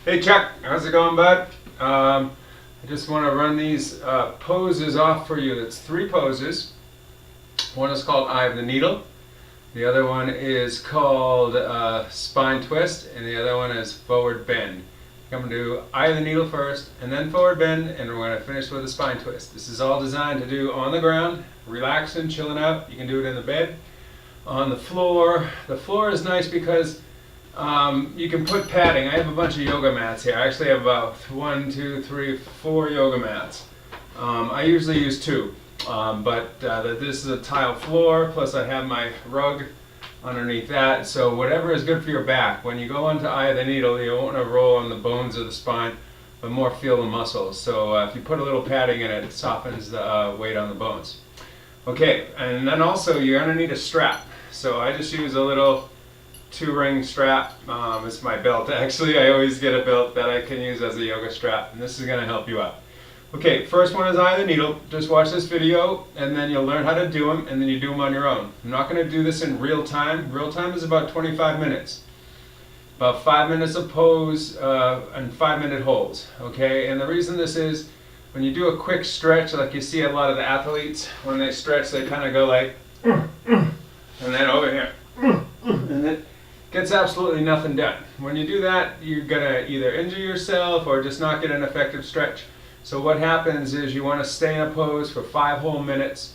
Hey Chuck, how's it going, bud? I just want to run these poses off for you. It's 3 poses. One is called Eye of the Needle. The other one is called Spine Twist, and the other one is Forward Bend. I'm going to do Eye of the Needle first, and then Forward Bend, and we're going to finish with a Spine Twist. This is all designed to do on the ground, relaxing, chilling out. You can do it in the bed, on the floor. The floor is nice because you can put padding. I have a bunch of yoga mats here. I actually have about 1, 2, 3, 4 yoga mats. I usually use 2, but this is a tile floor, plus I have my rug underneath that. So whatever is good for your back. When you go into Eye of the Needle, you don't want to roll on the bones of the spine, but more feel the muscles. So if you put a little padding in it, it softens the weight on the bones. Okay, and then also you're going to need a strap. So I just use a little 2-ring strap. It's my belt. Actually, I always get a belt that I can use as a yoga strap, and this is going to help you out. Okay, first one is Eye of the Needle. Just watch this video, and then you'll learn how to do them, and then you do them on your own. I'm not going to do this in real time. Real time is about 25 minutes. About 5 minutes of pose and 5-minute holds. Okay, and the reason this is, when you do a quick stretch, like you see a lot of the athletes, when they stretch, they kind of go like, and then over here, and then gets absolutely nothing done. When you do that, you're going to either injure yourself or just not get an effective stretch. So what happens is you want to stay in a pose for 5 whole minutes,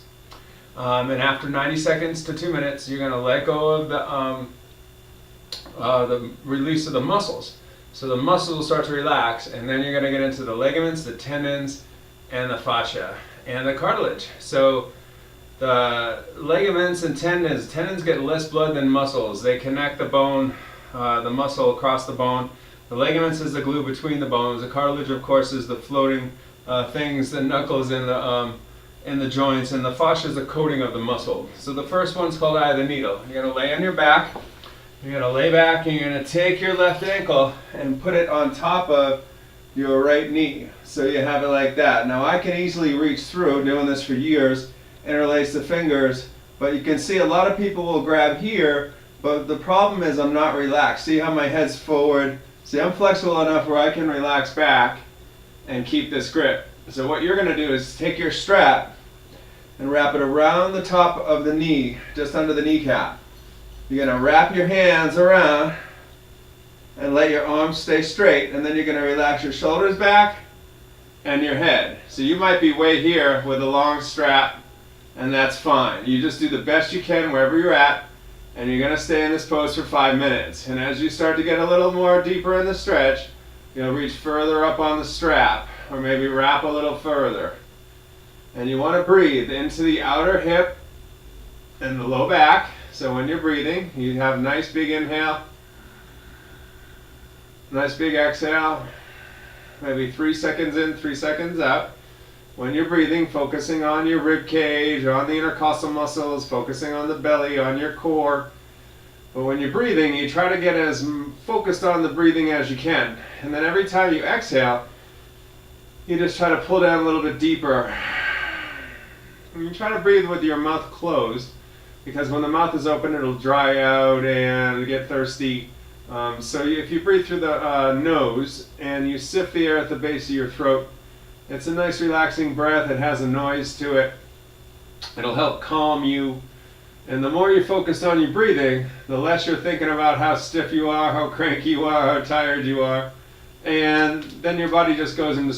and after 90 seconds to 2 minutes, you're going to let go of the release of the muscles. So the muscles will start to relax, and then you're going to get into the ligaments, the tendons, and the fascia, and the cartilage. So the ligaments and tendons get less blood than muscles. They connect the bone, the muscle across the bone. The ligaments is the glue between the bones. The cartilage, of course, is the floating things, the knuckles in the joints, and the fascia is the coating of the muscle. So the first one's called Eye of the Needle. You're going to lay on your back. You're going to lay back, and you're going to take your left ankle and put it on top of your right knee. So you have it like that. Now I can easily reach through, doing this for years, interlace the fingers, but you can see a lot of people will grab here, but the problem is I'm not relaxed. See how my head's forward? See, I'm flexible enough where I can relax back and keep this grip. So what you're going to do is take your strap and wrap it around the top of the knee, just under the kneecap. You're going to wrap your hands around and let your arms stay straight, and then you're going to relax your shoulders back and your head. So you might be way here with a long strap, and that's fine. You just do the best you can wherever you're at, and you're going to stay in this pose for 5 minutes. And as you start to get a little more deeper in the stretch, you'll reach further up on the strap, or maybe wrap a little further. And you want to breathe into the outer hip and the low back. So when you're breathing, you have a nice big inhale, nice big exhale, maybe 3 seconds in, 3 seconds out. When you're breathing, focusing on your rib cage, on the intercostal muscles, focusing on the belly, on your core. But when you're breathing, you try to get as focused on the breathing as you can. And then every time you exhale, you just try to pull down a little bit deeper. And you try to breathe with your mouth closed, because when the mouth is open, it'll dry out and get thirsty. So if you breathe through the nose and you sift the air at the base of your throat, it's a nice relaxing breath. It has a noise to it. It'll help calm you. And the more you're focused on your breathing, the less you're thinking about how stiff you are, how cranky you are, how tired you are. And then your body just goes into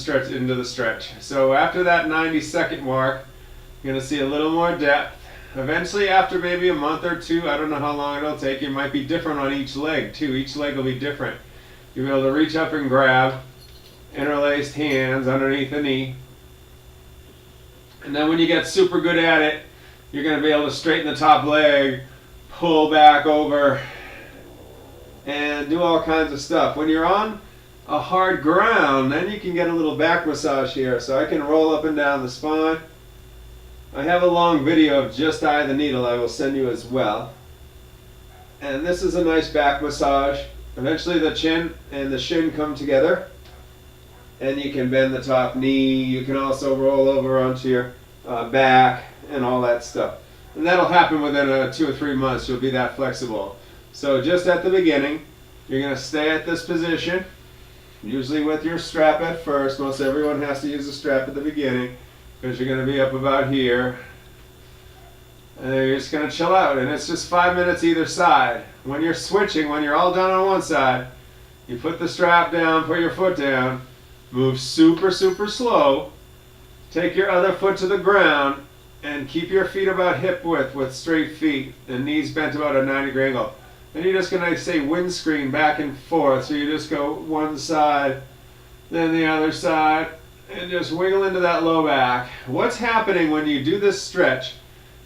the stretch. So after that 90-second mark, you're going to see a little more depth. Eventually, after maybe a month or 2, I don't know how long it'll take, it might be different on each leg too. Each leg will be different. You'll be able to reach up and grab interlaced hands underneath the knee. And then when you get super good at it, you're going to be able to straighten the top leg, pull back over, and do all kinds of stuff. When you're on a hard ground, then you can get a little back massage here. So I can roll up and down the spine. I have a long video of just Eye of the Needle I will send you as well. And this is a nice back massage. Eventually the chin and the shin come together, and you can bend the top knee. You can also roll over onto your back and all that stuff. And that'll happen within 2 or 3 months. You'll be that flexible. So just at the beginning, You're going to stay at this position, usually with your strap at first. Most everyone has to use the strap at the beginning because you're going to be up about here. And then you're just going to chill out. And it's just 5 minutes either side. When you're switching, when you're all done on one side, you put the strap down, put your foot down, move super, super slow. Take your other foot to the ground and keep your feet about hip width with straight feet and knees bent about a 90-degree angle. Then you're just going to say windscreen back and forth. So you just go one side, then the other side, and just wiggle into that low back. What's happening when you do this stretch?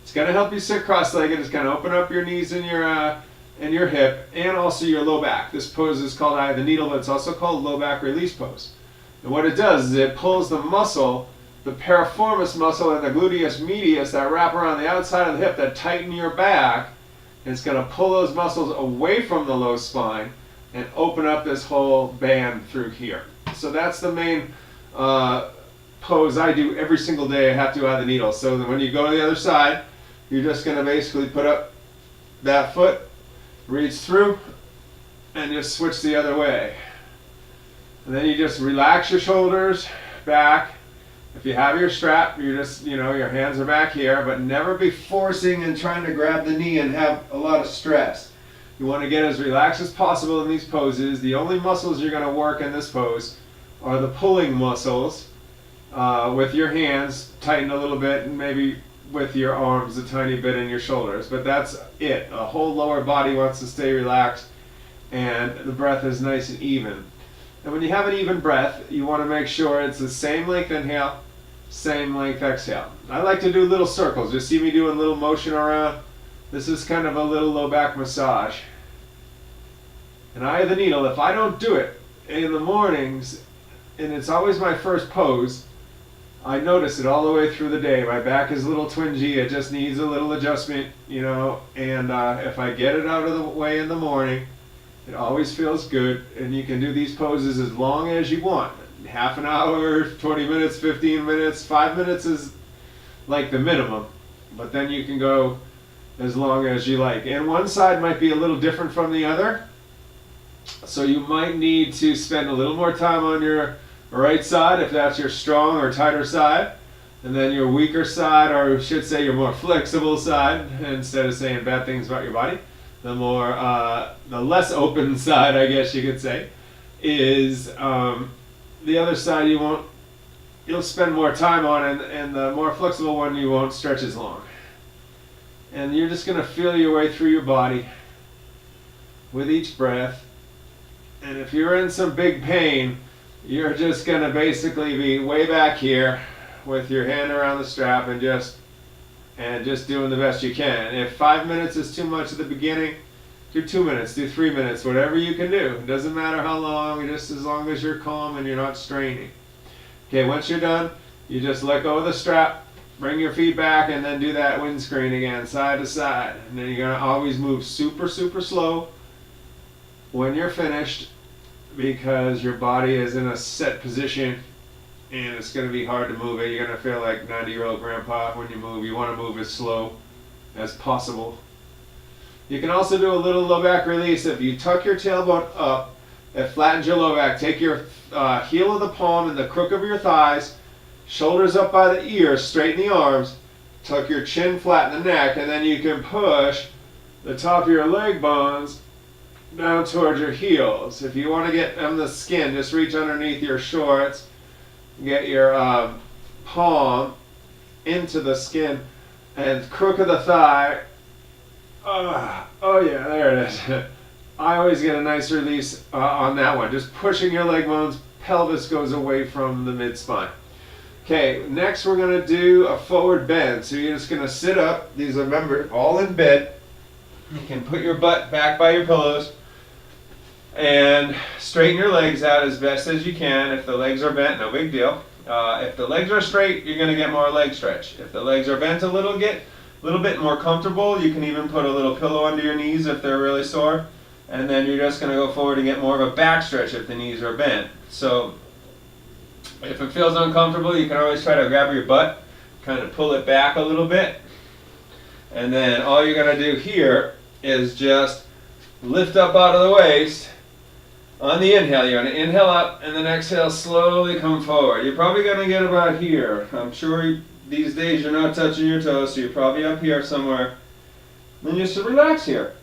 It's going to help you sit cross-legged. It's going to open up your knees and your hip and also your low back. This pose is called Eye of the Needle, but it's also called low back release pose. And what it does is it pulls the muscle, the piriformis muscle and the gluteus medius that wrap around the outside of the hip that tighten your back. And it's going to pull those muscles away from the low spine and open up this whole band through here. So that's the main pose I do every single day. I have to Eye of the Needle. So that when you go to the other side, you're just going to basically put up that foot, reach through, and just switch the other way. And then you just relax your shoulders back. If you have your strap, you're just, your hands are back here, but never be forcing and trying to grab the knee and have a lot of stress. You want to get as relaxed as possible in these poses. The only muscles you're going to work in this pose are the pulling muscles with your hands, tighten a little bit, and maybe with your arms a tiny bit in your shoulders. But that's it. The whole lower body wants to stay relaxed, and the breath is nice and even. And when you have an even breath, you want to make sure it's the same length inhale, same length exhale. I like to do little circles. You see me doing a little motion around. This is kind of a little low back massage. And Eye of the Needle, if I don't do it in the mornings, and it's always my first pose, I notice it all the way through the day. My back is a little twingy. It just needs a little adjustment, and if I get it out of the way in the morning, it always feels good. And you can do these poses as long as you want. Half an hour, 20 minutes, 15 minutes, 5 minutes is like the minimum. But then you can go as long as you like. And one side might be a little different from the other. So you might need to spend a little more time on your right side if that's your strong or tighter side. And then your weaker side, or I should say your more flexible side, instead of saying bad things about your body. The less open side, I guess you could say, is the other side you'll spend more time on, and the more flexible one you won't stretch as long. And you're just going to feel your way through your body with each breath. And if you're in some big pain, you're just going to basically be way back here with your hand around the strap and just doing the best you can. If 5 minutes is too much at the beginning, do 2 minutes, do 3 minutes, whatever you can do. It doesn't matter how long, just as long as you're calm and you're not straining. Okay, once you're done, you just let go of the strap, bring your feet back, and then do that windscreen again, side to side. And then you're going to always move super, super slow when you're finished, because your body is in a set position and it's going to be hard to move it. You're going to feel like 90-year-old grandpa when you move. You want to move as slow as possible. You can also do a little low back release. If you tuck your tailbone up, it flattens your low back. Take your heel of the palm and the crook of your thighs, shoulders up by the ears, straighten the arms, tuck your chin, flatten the neck, and then you can push the top of your leg bones down towards your heels. If you want to get on the skin, just reach underneath your shorts, get your palm into the skin, and crook of the thigh. Oh yeah, there it is. I always get a nice release on that one. Just pushing your leg bones, pelvis goes away from the mid-spine. Okay, next we're going to do a forward bend. So you're just going to sit up. These are, remember, all in bed. You can put your butt back by your pillows and straighten your legs out as best as you can. If the legs are bent, no big deal. If the legs are straight, you're going to get more leg stretch. If the legs are bent a little bit more comfortable, you can even put a little pillow under your knees if they're really sore. And then you're just going to go forward and get more of a back stretch if the knees are bent. So if it feels uncomfortable, you can always try to grab your butt, kind of pull it back a little bit. And then all you're going to do here is just lift up out of the waist On the inhale, you're going to inhale up and then exhale, slowly come forward. You're probably going to get about here. I'm sure these days you're not touching your toes, so you're probably up here somewhere. Then just relax here.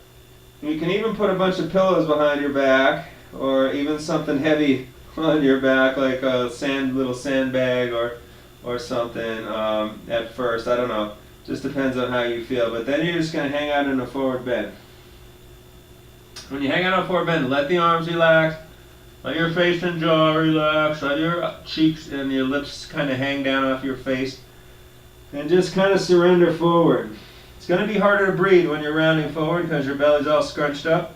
You can even put a bunch of pillows behind your back, or even something heavy on your back, like a little sandbag or something at first. I don't know. Just depends on how you feel. But then you're just going to hang out in a forward bend. When you hang out in a forward bend, let the arms relax. Let your face and jaw relax. Let your cheeks and your lips kind of hang down off your face. And just kind of surrender forward. It's going to be harder to breathe when you're rounding forward because your belly's all scrunched up.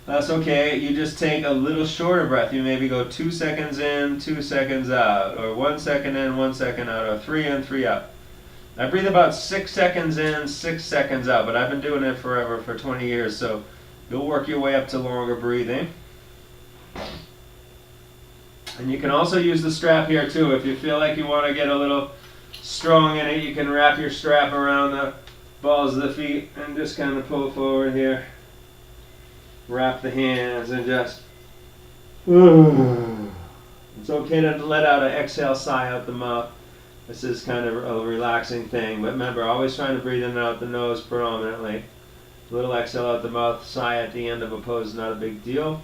That's okay. You just take a little shorter breath. You maybe go 2 seconds in, 2 seconds out, or 1 second in, 1 second out, or 3 in, 3 out. I breathe about 6 seconds in, 6 seconds out, but I've been doing it forever, for 20 years, so you'll work your way up to longer breathing. And you can also use the strap here too. If you feel like you want to get a little strong in it, you can wrap your strap around the balls of the feet and just kind of pull forward here. Wrap the hands and just... It's okay to let out an exhale sigh out the mouth. This is kind of a relaxing thing, but remember, always trying to breathe in and out the nose predominantly. A little exhale out the mouth, sigh at the end of a pose is not a big deal.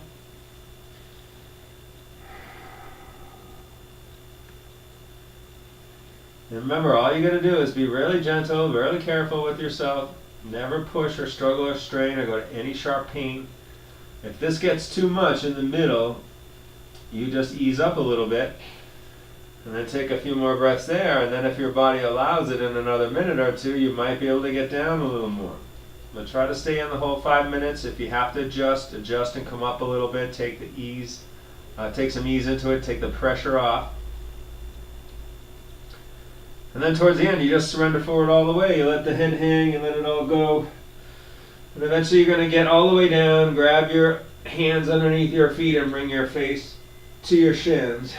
And remember, all you got to do is be really gentle, really careful with yourself. Never push or struggle or strain or go to any sharp pain. If this gets too much in the middle, you just ease up a little bit. And then take a few more breaths there, and then if your body allows it in another minute or two, you might be able to get down a little more. But try to stay in the whole 5 minutes. If you have to adjust and come up a little bit. Take some ease into it, take the pressure off. And then towards the end, you just surrender forward all the way. You let the head hang and let it all go. And eventually you're going to get all the way down, grab your hands underneath your feet and bring your face to your shins.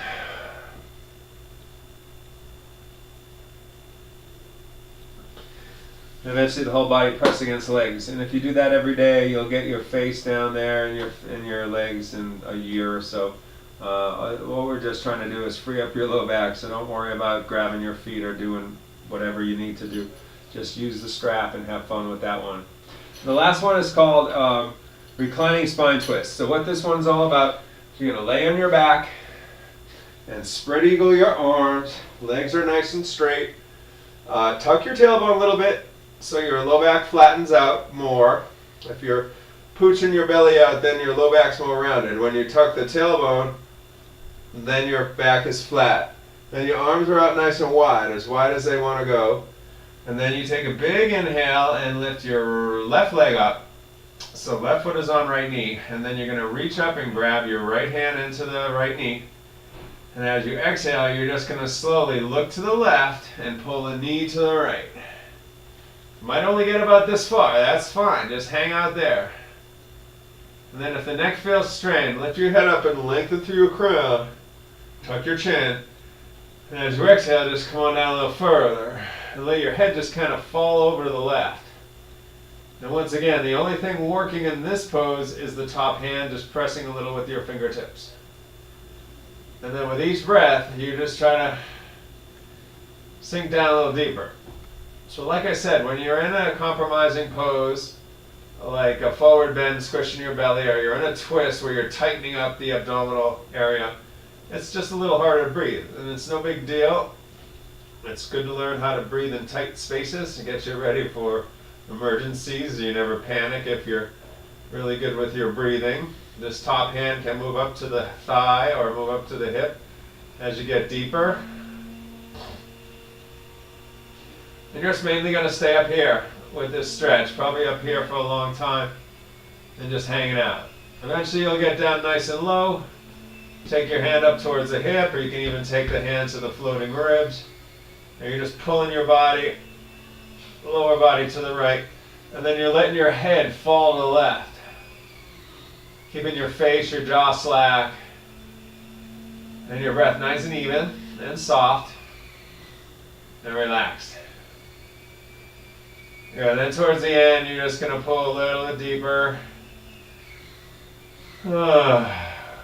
And eventually the whole body press against the legs. And if you do that every day, you'll get your face down there and your legs in a year or so. What we're just trying to do is free up your low back, so don't worry about grabbing your feet or doing whatever you need to do. Just use the strap and have fun with that one. The last one is called Reclining Spine Twist. So what this one's all about, you're going to lay on your back and spread eagle your arms. Legs are nice and straight. Tuck your tailbone a little bit so your low back flattens out more. If you're pooching your belly out, then your low back's more rounded. When you tuck the tailbone, then your back is flat. Then your arms are out nice and wide as they want to go. And then you take a big inhale and lift your left leg up. So left foot is on right knee. And then you're going to reach up and grab your right hand into the right knee. And as you exhale, you're just going to slowly look to the left and pull the knee to the right. You might only get about this far. That's fine. Just hang out there. And then if the neck feels strained, lift your head up and lengthen through your crown. Tuck your chin. And as you exhale, just come on down a little further. And let your head just kind of fall over to the left. And once again, the only thing working in this pose is the top hand, just pressing a little with your fingertips. And then with each breath, you just try to sink down a little deeper. So like I said, when you're in a compromising pose, like a forward bend squishing your belly, or you're in a twist where you're tightening up the abdominal area, it's just a little harder to breathe. And it's no big deal. It's good to learn how to breathe in tight spaces to get you ready for emergencies. You never panic if you're really good with your breathing. This top hand can move up to the thigh or move up to the hip as you get deeper. And you're just mainly going to stay up here with this stretch, probably up here for a long time, and just hanging out. Eventually you'll get down nice and low. Take your hand up towards the hip, or you can even take the hand to the floating ribs. And you're just pulling your body, lower body to the right, and then you're letting your head fall to the left. Keeping your face, your jaw slack, and your breath nice and even and soft and relaxed. Good. Then towards the end, you're just going to pull a little bit deeper.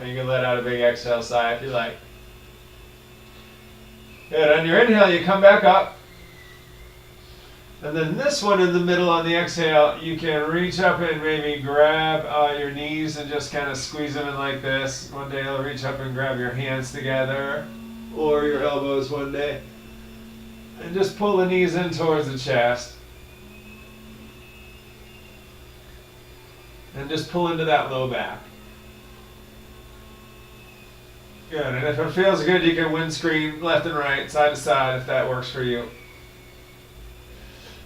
You can let out a big exhale sigh if you like. Good. On your inhale, you come back up. And then this one in the middle on the exhale, you can reach up and maybe grab your knees and just kind of squeeze them in like this. One day you'll reach up and grab your hands together, or your elbows one day. And just pull the knees in towards the chest. And just pull into that low back. Good. And if it feels good, you can windscreen left and right, side to side, if that works for you.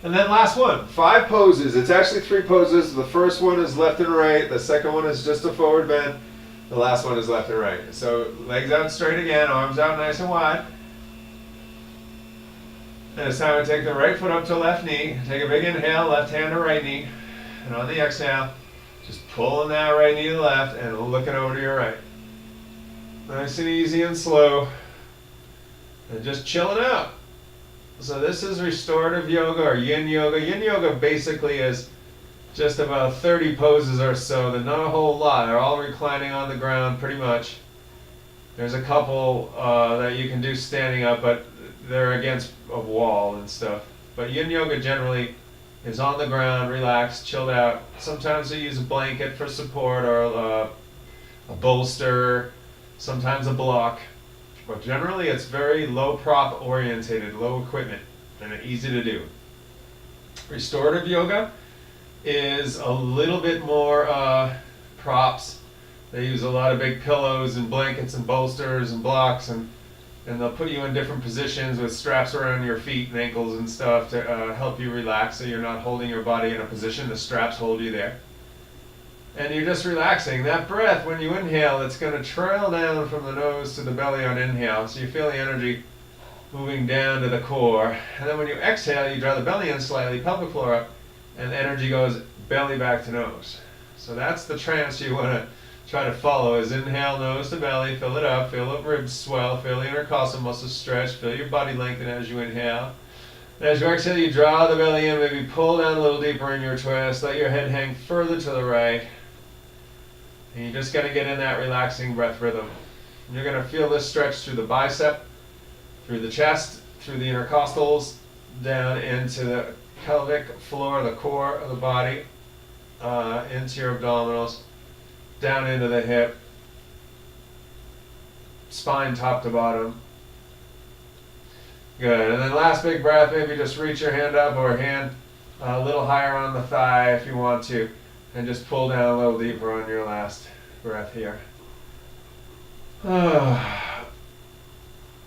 And then last one, 5 poses. It's actually 3 poses. The first one is left and right. The second one is just a forward bend. The last one is left and right. So legs out straight again, arms out nice and wide. And it's time to take the right foot up to left knee. Take a big inhale, left hand to right knee. And on the exhale, just pulling that right knee to the left and looking over to your right. Nice and easy and slow. And just chilling out. So this is restorative yoga or yin yoga. Yin yoga basically is just about 30 poses or so. They're not a whole lot. They're all reclining on the ground pretty much. There's a couple that you can do standing up, but they're against a wall and stuff. But yin yoga generally is on the ground, relaxed, chilled out. Sometimes they use a blanket for support or a bolster, sometimes a block. But generally it's very low prop orientated, low equipment, and easy to do. Restorative yoga is a little bit more props. They use a lot of big pillows and blankets and bolsters and blocks, and they'll put you in different positions with straps around your feet and ankles and stuff to help you relax so you're not holding your body in a position. The straps hold you there. And you're just relaxing. That breath, when you inhale, it's going to trail down from the nose to the belly on inhale. So you feel the energy moving down to the core. And then when you exhale, you draw the belly in slightly, pelvic floor up, and the energy goes belly back to nose. So that's the trance you want to try to follow, is inhale, nose to belly, fill it up, feel the ribs swell, feel the intercostal muscles stretch, feel your body lengthen as you inhale. And as you exhale, you draw the belly in, maybe pull down a little deeper in your twist, let your head hang further to the right. And you're just going to get in that relaxing breath rhythm. And you're going to feel this stretch through the bicep, through the chest, through the intercostals, down into the pelvic floor, the core of the body, into your abdominals, down into the hip, spine top to bottom. Good. And then last big breath, maybe just reach your hand up or hand a little higher on the thigh if you want to. And just pull down a little deeper on your last breath here. Good,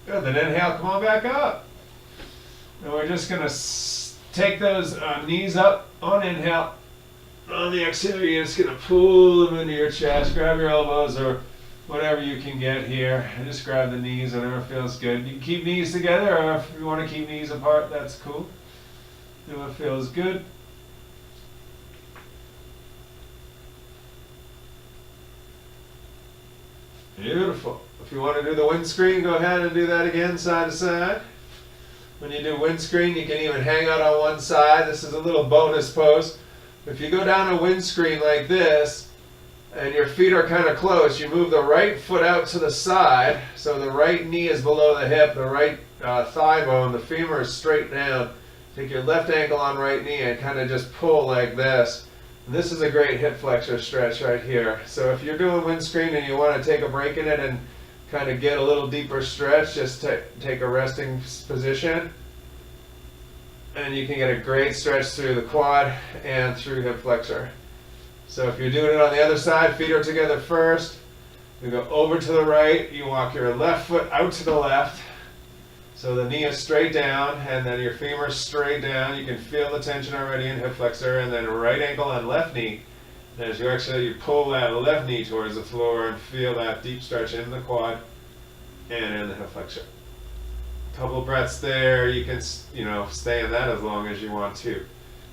then inhale, come on back up. And we're just going to take those knees up on inhale. On the exhale, you're just going to pull them into your chest. Grab your elbows or whatever you can get here. And just grab the knees, whatever feels good. You can keep knees together, or if you want to keep knees apart, that's cool. Do what feels good. Beautiful. If you want to do the windscreen, go ahead and do that again, side to side. When you do windscreen, you can even hang out on one side. This is a little bonus pose. If you go down a windscreen like this, and your feet are kind of close, you move the right foot out to the side, so the right knee is below the hip, the right thigh bone, the femur is straight down. Take your left ankle on right knee and kind of just pull like this. This is a great hip flexor stretch right here. So if you're doing windscreen and you want to take a break in it and kind of get a little deeper stretch, just take a resting position. And you can get a great stretch through the quad and through hip flexor. So if you're doing it on the other side, feet are together first. You go over to the right, you walk your left foot out to the left. So the knee is straight down, and then your femur is straight down. You can feel the tension already in hip flexor, and then right ankle on left knee. And as you exhale, you pull that left knee towards the floor and feel that deep stretch in the quad and in the hip flexor. Couple breaths there. You can, stay in that as long as you want to.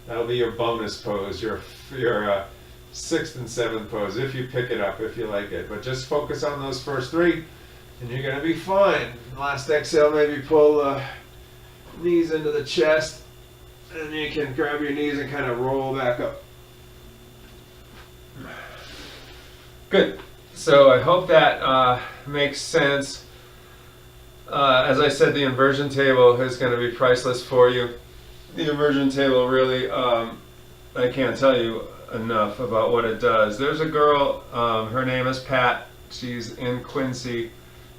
That'll be your bonus pose, your 6th and 7th pose, if you pick it up, if you like it. But just focus on those first 3. And you're going to be fine. Last exhale, maybe pull the knees into the chest. And you can grab your knees and kind of roll back up. Good. So I hope that makes sense. As I said, the inversion table is going to be priceless for you. The inversion table really, I can't tell you enough about what it does. There's a girl, her name is Pat. She's in Quincy.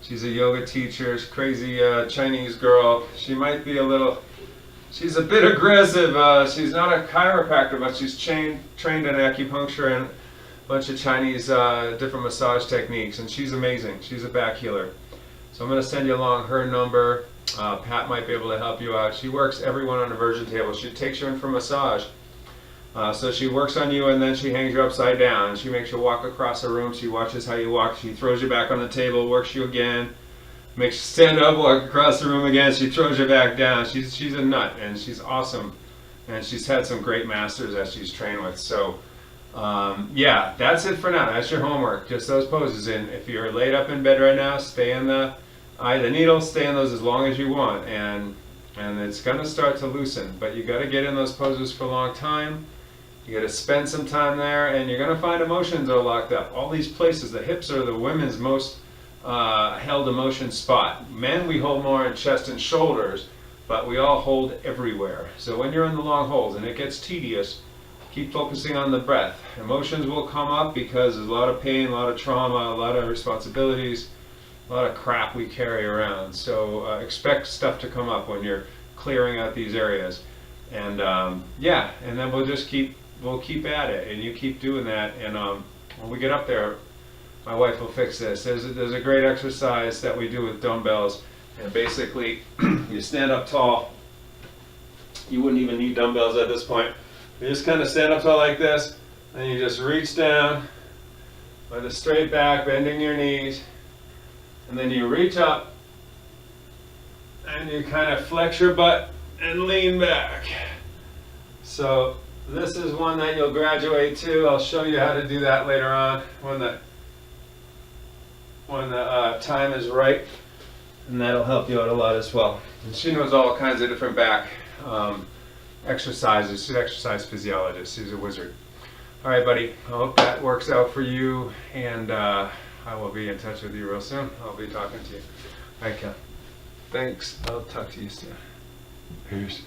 She's a yoga teacher, she's a crazy Chinese girl. She might be she's a bit aggressive. She's not a chiropractor, but she's trained in acupuncture and a bunch of Chinese different massage techniques, and she's amazing. She's a back healer. So I'm going to send you along her number. Pat might be able to help you out. She works everyone on the inversion table. She takes you in for massage. So she works on you and then she hangs you upside down. She makes you walk across the room. She watches how you walk. She throws you back on the table, works you again, makes you stand up, walk across the room again. She throws you back down. She's a nut and she's awesome. And she's had some great masters that she's trained with. So yeah, that's it for now. That's your homework. Just those poses. And if you're laid up in bed right now, stay in the eye of the needle. Stay in those as long as you want. And it's going to start to loosen. But you got to get in those poses for a long time. You got to spend some time there, and you're going to find emotions are locked up. All these places, the hips are the women's most held emotion spot. Men, we hold more in chest and shoulders, but we all hold everywhere. So when you're in the long holds and it gets tedious, keep focusing on the breath. Emotions will come up because there's a lot of pain, a lot of trauma, a lot of responsibilities, a lot of crap we carry around. So expect stuff to come up when you're clearing out these areas. And yeah, and then we'll keep at it, and you keep doing that, and when we get up there, my wife will fix this. There's a great exercise that we do with dumbbells, and basically you stand up tall. You wouldn't even need dumbbells at this point. You just kind of stand up tall like this, and you just reach down with a straight back, bending your knees, and then you reach up, and you kind of flex your butt and lean back. So this is one that you'll graduate to. I'll show you how to do that later on when the time is right, and that'll help you out a lot as well. And she knows all kinds of different back exercises. She's an exercise physiologist. She's a wizard. All right, buddy. I hope that works out for you, and I will be in touch with you real soon. I'll be talking to you. All right, Kel. Thanks. I'll talk to you soon. Peace.